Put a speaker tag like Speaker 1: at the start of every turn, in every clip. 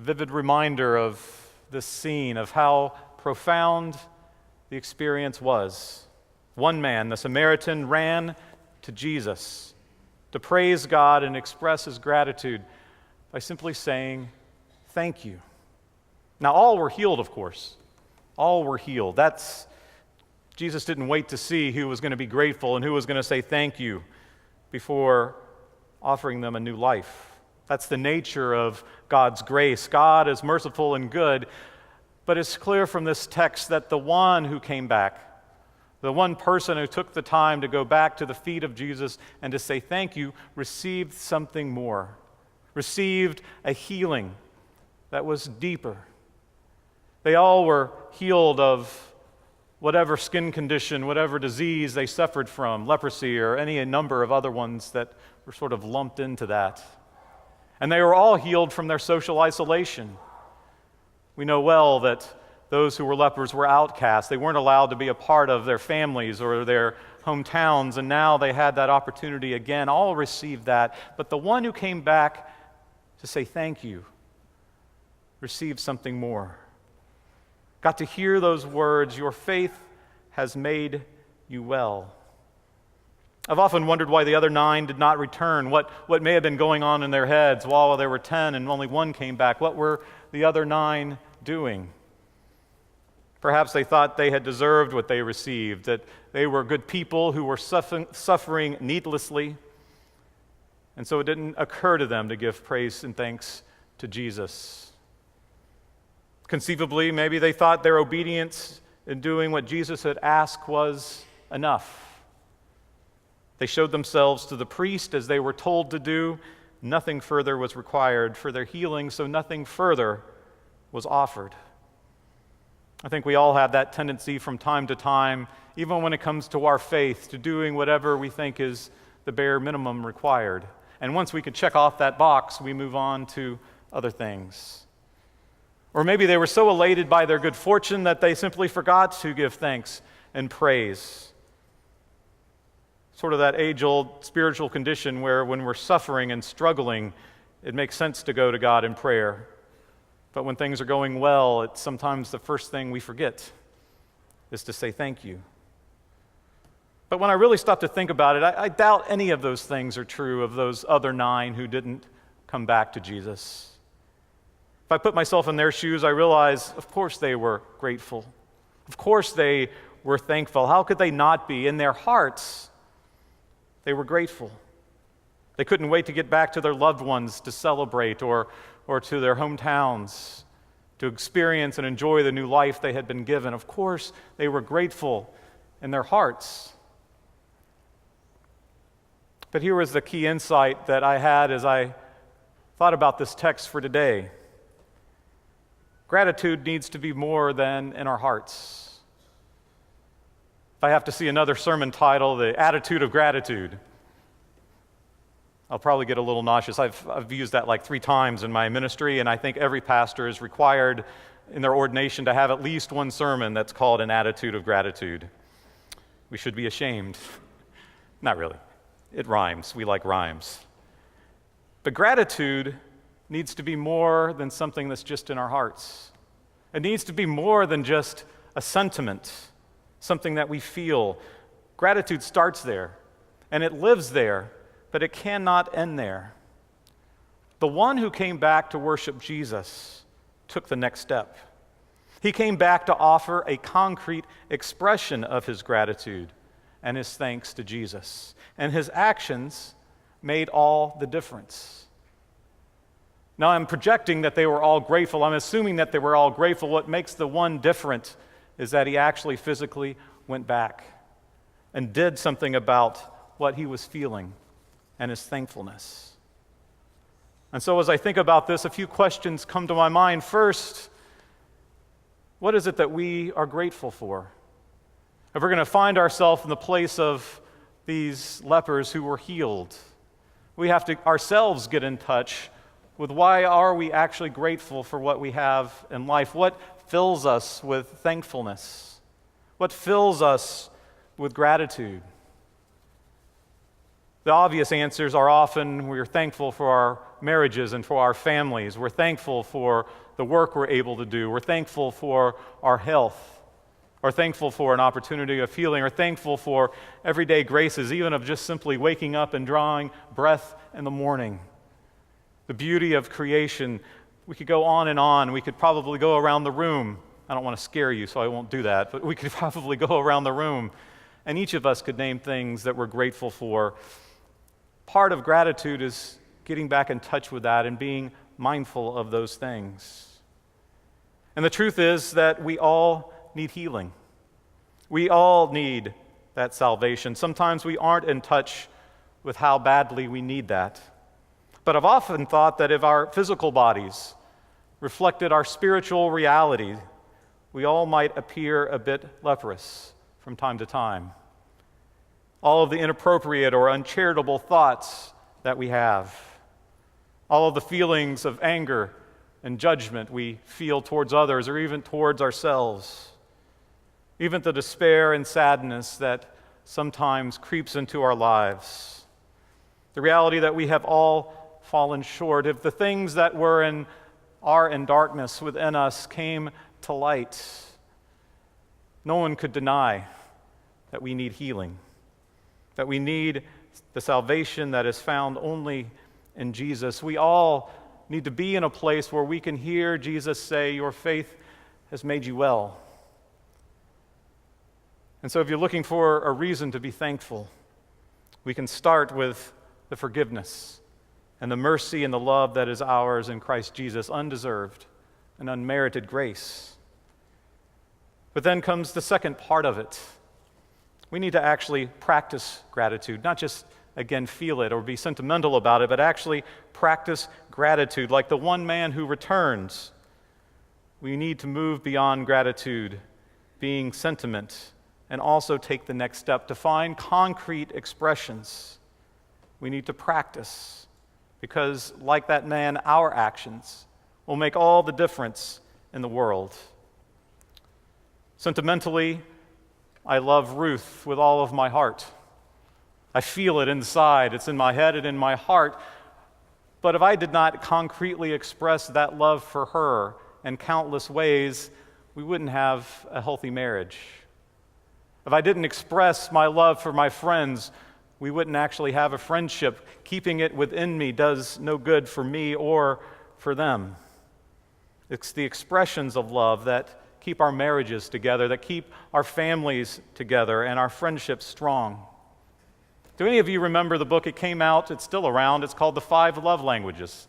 Speaker 1: vivid reminder of this scene, of how profound the experience was. One man, the Samaritan, ran to Jesus to praise God and express his gratitude by simply saying, "Thank you." Now, all were healed, of course. All were healed. Jesus didn't wait to see who was going to be grateful and who was going to say thank you before offering them a new life. That's the nature of God's grace. God is merciful and good, but it's clear from this text that the one who came back, the one person who took the time to go back to the feet of Jesus and to say thank you, received something more, received a healing that was deeper. They all were healed of whatever skin condition, whatever disease they suffered from, leprosy or any number of other ones that were sort of lumped into that. And they were all healed from their social isolation. We know well that those who were lepers were outcasts. They weren't allowed to be a part of their families or their hometowns, and now they had that opportunity again. All received that. But the one who came back to say thank you received something more. Got to hear those words, "Your faith has made you well." I've often wondered why the other 9 did not return, what may have been going on in their heads while there were 10 and only 1 came back. What were the other 9 doing? Perhaps they thought they had deserved what they received, that they were good people who were suffering needlessly, and so it didn't occur to them to give praise and thanks to Jesus. Conceivably, maybe they thought their obedience in doing what Jesus had asked was enough. They showed themselves to the priest as they were told to do. Nothing further was required for their healing, so nothing further was offered. I think we all have that tendency from time to time, even when it comes to our faith, to doing whatever we think is the bare minimum required. And once we can check off that box, we move on to other things. Or maybe they were so elated by their good fortune that they simply forgot to give thanks and praise. Sort of that age-old spiritual condition where when we're suffering and struggling, it makes sense to go to God in prayer. But when things are going well, it's sometimes the first thing we forget is to say thank you. But when I really stop to think about it, I doubt any of those things are true of those other 9 who didn't come back to Jesus. If I put myself in their shoes, I realize, of course they were grateful. Of course they were thankful. How could they not be? In their hearts, they were grateful. They couldn't wait to get back to their loved ones to celebrate or to their hometowns to experience and enjoy the new life they had been given. Of course, they were grateful in their hearts. But here was the key insight that I had as I thought about this text for today. Gratitude needs to be more than in our hearts. If I have to see another sermon title, The Attitude of Gratitude, I'll probably get a little nauseous. I've used that like 3 times in my ministry, and I think every pastor is required in their ordination to have at least one sermon that's called An Attitude of Gratitude. We should be ashamed. Not really. It rhymes. We like rhymes. But gratitude needs to be more than something that's just in our hearts. It needs to be more than just a sentiment, something that we feel. Gratitude starts there, and it lives there, but it cannot end there. The one who came back to worship Jesus took the next step. He came back to offer a concrete expression of his gratitude and his thanks to Jesus. And his actions made all the difference. Now, I'm projecting that they were all grateful. I'm assuming that they were all grateful. What makes the one different is that he actually physically went back and did something about what he was feeling and his thankfulness. And so as I think about this, a few questions come to my mind. First, what is it that we are grateful for? If we're going to find ourselves in the place of these lepers who were healed, we have to ourselves get in touch with why are we actually grateful for what we have in life? What fills us with thankfulness? What fills us with gratitude? The obvious answers are often we're thankful for our marriages and for our families. We're thankful for the work we're able to do. We're thankful for our health. We're thankful for an opportunity of healing. We're thankful for everyday graces, even of just simply waking up and drawing breath in the morning. The beauty of creation. We could go on and on. We could probably go around the room. I don't want to scare you, so I won't do that, but we could probably go around the room, and each of us could name things that we're grateful for. Part of gratitude is getting back in touch with that and being mindful of those things. And the truth is that we all need healing. We all need that salvation. Sometimes we aren't in touch with how badly we need that. But I've often thought that if our physical bodies reflected our spiritual reality, we all might appear a bit leprous from time to time. All of the inappropriate or uncharitable thoughts that we have, all of the feelings of anger and judgment we feel towards others or even towards ourselves, even the despair and sadness that sometimes creeps into our lives. The reality that we have all fallen short. If the things that are in darkness within us came to light, no one could deny that we need healing, that we need the salvation that is found only in Jesus. We all need to be in a place where we can hear Jesus say, "Your faith has made you well." And so if you're looking for a reason to be thankful, we can start with the forgiveness and the mercy and the love that is ours in Christ Jesus, undeserved and unmerited grace. But then comes the second part of it. We need to actually practice gratitude, not just, again, feel it or be sentimental about it, but actually practice gratitude. Like the one man who returns, we need to move beyond gratitude, being sentiment, and also take the next step to find concrete expressions. We need to practice, because like that man, our actions will make all the difference in the world. Sentimentally, I love Ruth with all of my heart. I feel it inside. It's in my head and in my heart. But if I did not concretely express that love for her in countless ways, we wouldn't have a healthy marriage. If I didn't express my love for my friends, we wouldn't actually have a friendship. Keeping it within me does no good for me or for them. It's the expressions of love that keep our marriages together, that keep our families together and our friendships strong. Do any of you remember the book? It came out, it's still around, it's called The 5 Love Languages.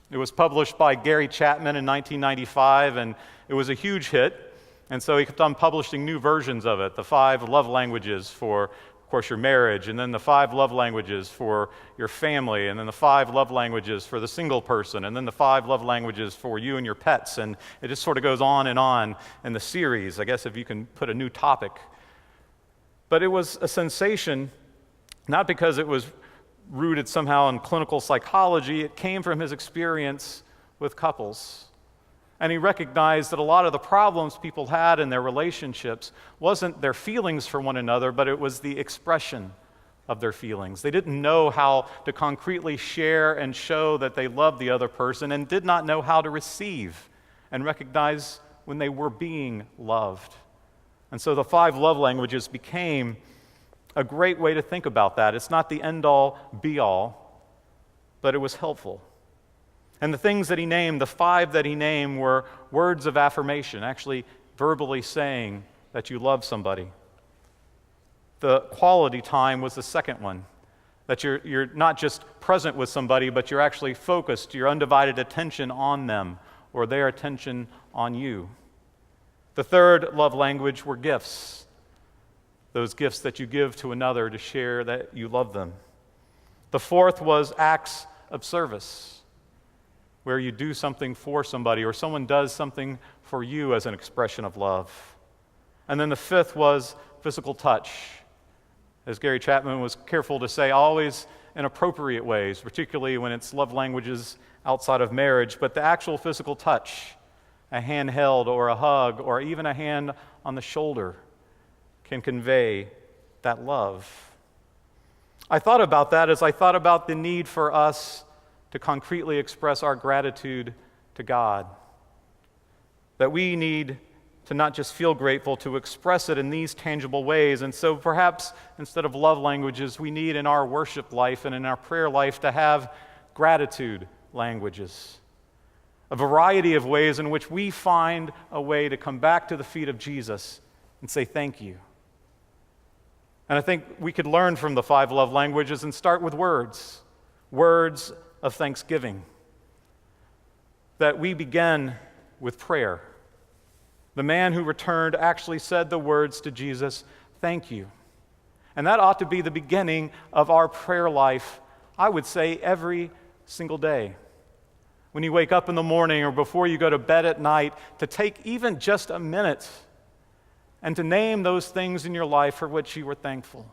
Speaker 1: It was published by Gary Chapman in 1995, and it was a huge hit. And so he kept on publishing new versions of it, the 5 love languages for, of course, your marriage, and then the 5 love languages for your family, and then the 5 love languages for the single person, and then the 5 love languages for you and your pets, and it just sort of goes on in the series, I guess, if you can put a new topic. But it was a sensation, not because it was rooted somehow in clinical psychology. It came from his experience with couples. And he recognized that a lot of the problems people had in their relationships wasn't their feelings for one another, but it was the expression of their feelings. They didn't know how to concretely share and show that they loved the other person, and did not know how to receive and recognize when they were being loved. And so the 5 love languages became a great way to think about that. It's not the end-all, be-all, but it was helpful. And the things that he named, the 5 that he named, were words of affirmation, actually verbally saying that you love somebody. The quality time was the second one, that you're not just present with somebody, but you're actually focused, your undivided attention on them, or their attention on you. The third love language were gifts, those gifts that you give to another to share that you love them. The fourth was acts of service, where you do something for somebody or someone does something for you as an expression of love. And then the fifth was physical touch. As Gary Chapman was careful to say, always in appropriate ways, particularly when it's love languages outside of marriage, but the actual physical touch, a hand held or a hug or even a hand on the shoulder, can convey that love. I thought about that as I thought about the need for us to concretely express our gratitude to God. That we need to not just feel grateful, to express it in these tangible ways. And so perhaps instead of love languages, we need in our worship life and in our prayer life to have gratitude languages. A variety of ways in which we find a way to come back to the feet of Jesus and say thank you. And I think we could learn from the 5 love languages and start with words of thanksgiving. That we begin with prayer. The man who returned actually said the words to Jesus, "Thank you." And that ought to be the beginning of our prayer life, I would say, every single day. When you wake up in the morning or before you go to bed at night, to take even just a minute and to name those things in your life for which you were thankful,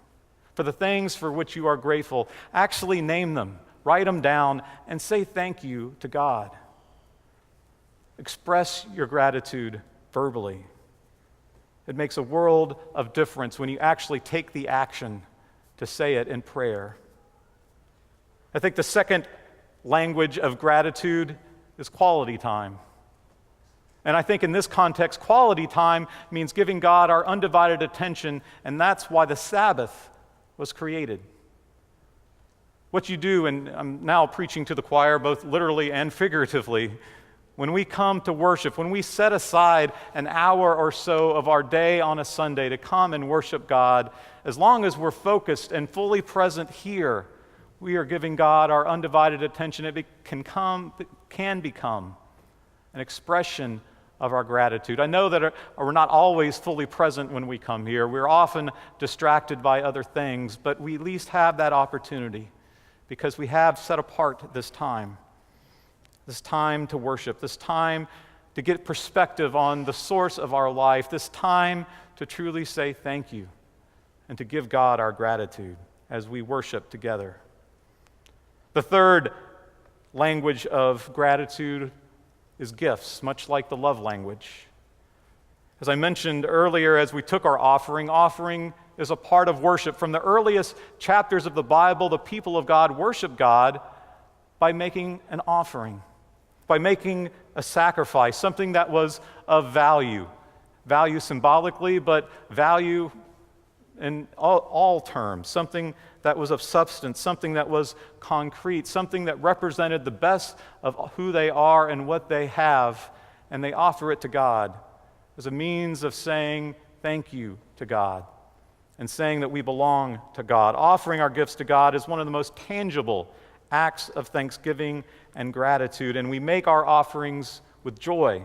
Speaker 1: for the things for which you are grateful. Actually name them, write them down, and say thank you to God. Express your gratitude verbally. It makes a world of difference when you actually take the action to say it in prayer. I think the second language of gratitude is quality time. And I think in this context, quality time means giving God our undivided attention, and that's why the Sabbath was created. What you do, and I'm now preaching to the choir both literally and figuratively, when we come to worship, when we set aside an hour or so of our day on a Sunday to come and worship God, as long as we're focused and fully present here, we are giving God our undivided attention. It can become an expression of our gratitude. I know that we're not always fully present when we come here. We're often distracted by other things, but we at least have that opportunity because we have set apart this time to worship, this time to get perspective on the source of our life, this time to truly say thank you and to give God our gratitude as we worship together. The third language of gratitude is gifts, much like the love language. As I mentioned earlier, as we took our offering is a part of worship. From the earliest chapters of the Bible, the people of God worship God by making an offering, by making a sacrifice, something that was of value symbolically, but value in all terms, something that was of substance, something that was concrete, something that represented the best of who they are and what they have, and they offer it to God as a means of saying thank you to God and saying that we belong to God. Offering our gifts to God is one of the most tangible acts of thanksgiving and gratitude, and we make our offerings with joy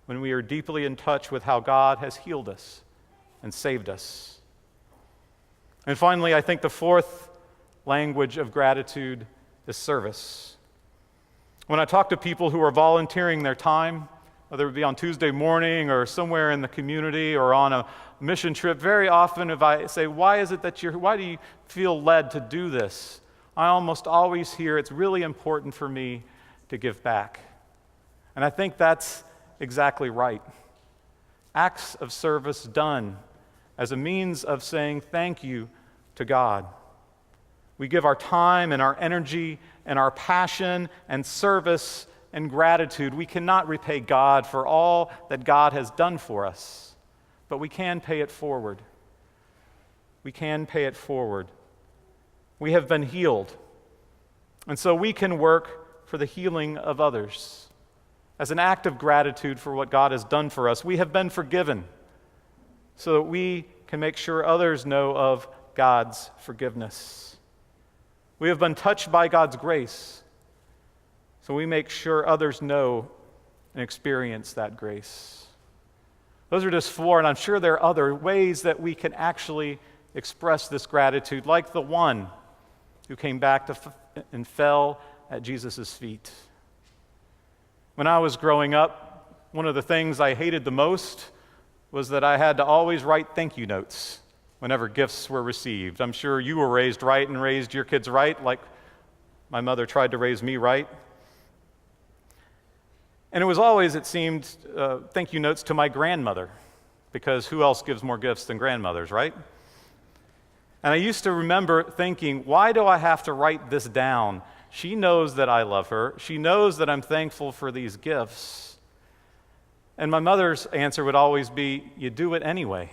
Speaker 1: when we are deeply in touch with how God has healed us and saved us. And finally, I think the fourth language of gratitude is service. When I talk to people who are volunteering their time, whether it be on Tuesday morning or somewhere in the community or on a mission trip, very often if I say, why do you feel led to do this? I almost always hear it's really important for me to give back. And I think that's exactly right. Acts of service done as a means of saying thank you to God. We give our time and our energy and our passion and service and gratitude. We cannot repay God for all that God has done for us, but we can pay it forward. We can pay it forward. We have been healed, and so we can work for the healing of others as an act of gratitude for what God has done for us. We have been forgiven so that we can make sure others know of God's forgiveness. We have been touched by God's grace, so we make sure others know and experience that grace. Those are just four, and I'm sure there are other ways that we can actually express this gratitude, like the one who came back and fell at Jesus' feet. When I was growing up, one of the things I hated the most was that I had to always write thank you notes whenever gifts were received. I'm sure you were raised right and raised your kids right, like my mother tried to raise me right. And it was always, it seemed, thank you notes to my grandmother, because who else gives more gifts than grandmothers, right? And I used to remember thinking, why do I have to write this down? She knows that I love her. She knows that I'm thankful for these gifts. And my mother's answer would always be, you do it anyway.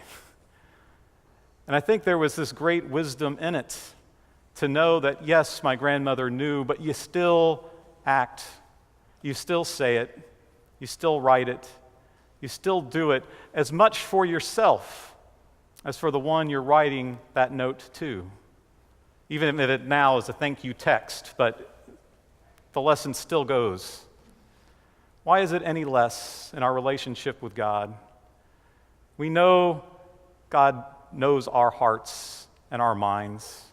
Speaker 1: And I think there was this great wisdom in it to know that, yes, my grandmother knew, but you still act. You still say it. You still write it. You still do it as much for yourself as for the one you're writing that note to. Even if it now is a thank you text, but the lesson still goes. Why is it any less in our relationship with God? We know God knows our hearts and our minds.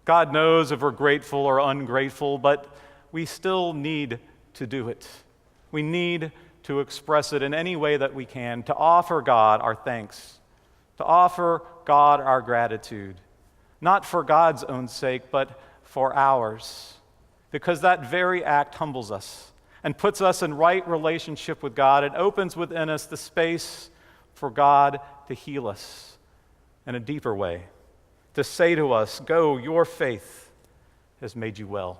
Speaker 1: God knows if we're grateful or ungrateful, but we still need to do it. We need to express it in any way that we can, to offer God our thanks, to offer God our gratitude, not for God's own sake, but for ours, because that very act humbles us and puts us in right relationship with God. It opens within us the space for God to heal us in a deeper way, to say to us, go, your faith has made you well.